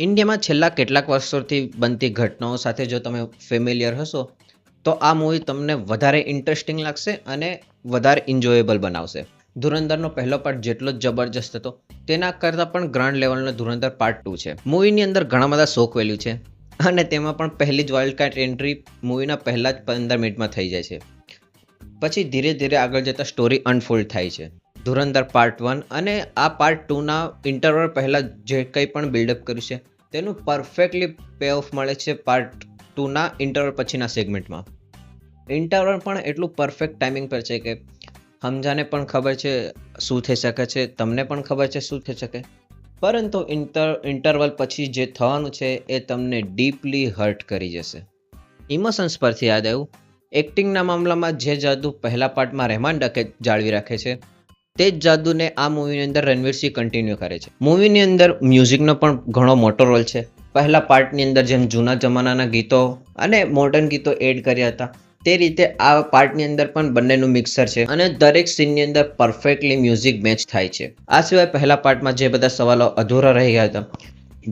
ઇન્ડિયામાં છેલ્લા કેટલાક વર્ષોથી બનતી ઘટનાઓ સાથે જો તમે ફેમિલિયર હશો તો આ મૂવી તમને વધારે ઇન્ટરેસ્ટિંગ લાગશે અને વધારે એન્જોયેબલ બનાવશે. ધુરંધરનો પહેલો પાર્ટ જેટલો જ જબરજસ્ત હતો તેના કરતાં પણ ગ્રાન્ડ લેવલનો ધુરંધર પાર્ટ 2 છે. મૂવીની અંદર ઘણા બધા શોક વેલ્યુ છે અને તેમાં પણ પહેલી જ વાઇલ્ડ કાર્ડ એન્ટ્રી મૂવીના પહેલા જ 15 મિનિટમાં થઈ જાય છે. પછી ધીરે ધીરે આગળ જતા સ્ટોરી અનફોલ્ડ થાય છે. ધુરંધર પાર્ટ 1 અને આ પાર્ટ 2ના ઇન્ટરવલ પહેલાં જે કંઈ પણ બિલ્ડઅપ કર્યું છે તેનું પરફેક્ટલી પે ઓફ મળે છે પાર્ટ 2ના ઇન્ટરવલ પછીના સેગમેન્ટમાં. ઇન્ટરવલ પણ એટલું પરફેક્ટ ટાઈમિંગ પર છે કે હમજાને પણ ખબર છે શું થઈ શકે છે, તમને પણ ખબર છે શું થઈ શકે, પરંતુ ઇન્ટરવલ પછી જે થવાનું છે એ તમને ડીપલી હર્ટ કરી જશે. ઇમોશન્સ પરથી યાદ આવ્યું, એક્ટિંગના મામલામાં જે જાદુ પહેલા પાર્ટમાં રહેમાન ડકે જાળવી રાખે છે તે જ જાદુને આ મૂવીની અંદર રણવીર સિંહ કન્ટિન્યુ કરે છે. મૂવીની અંદર મ્યુઝિકનો પણ ઘણો મોટો રોલ છે. પહેલા પાર્ટની અંદર જેમ જૂના જમાનાના ગીતો અને મોડર્ન ગીતો એડ કર્યા હતા તે રીતે આ પાર્ટની અંદર પણ બંનેનું મિક્સર છે અને દરેક સીનની અંદર પરફેક્ટલી મ્યુઝિક મેચ થાય છે. આ સિવાય પહેલા પાર્ટમાં જે બધા સવાલો અધૂરા રહી ગયા હતા,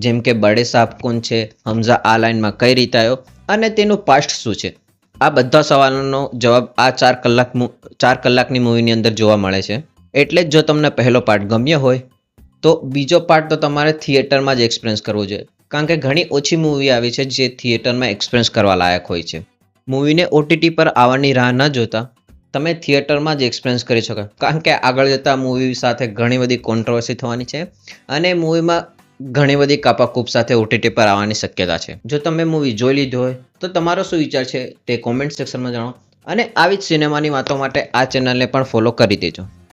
જેમ કે બડે સાહબ કોણ છે, હમઝા આ લાઇનમાં કઈ રીતે આવ્યો અને તેનું પાસ્ટ શું છે, આ બધા સવાલોનો જવાબ આ 4 કલાકની મૂવીની અંદર જોવા મળે છે. એટલે જ જો તમને પહેલો પાર્ટ ગમ્યો હોય તો બીજો પાર્ટ તો તમારે થિયેટરમાં જ એક્સપિરિયન્સ કરવો જોઈએ, કારણ કે ઘણી ઓછી મૂવી આવી છે જે થિયેટરમાં એક્સપિરિયન્સ કરવા લાયક હોય છે. મૂવીને ઓટીટી પર આવવાની રાહ ન જોતા તમે થિયેટરમાં જ એક્સપિરિયન્સ કરી શકો, કારણ કે આગળ જતાં મૂવી સાથે ઘણી બધી કોન્ટ્રોવર્સી થવાની છે અને મૂવીમાં ઘણી બધી કાપાકૂપ સાથે ઓટીટી પર આવવાની શક્યતા છે. જો તમે મૂવી જોઈ લીધું હોય તો તમારો શું વિચાર છે તે કોમેન્ટ સેક્શનમાં જણાવો અને આવી જ સિનેમાની વાતો માટે આ ચેનલને પણ ફોલો કરી દેજો.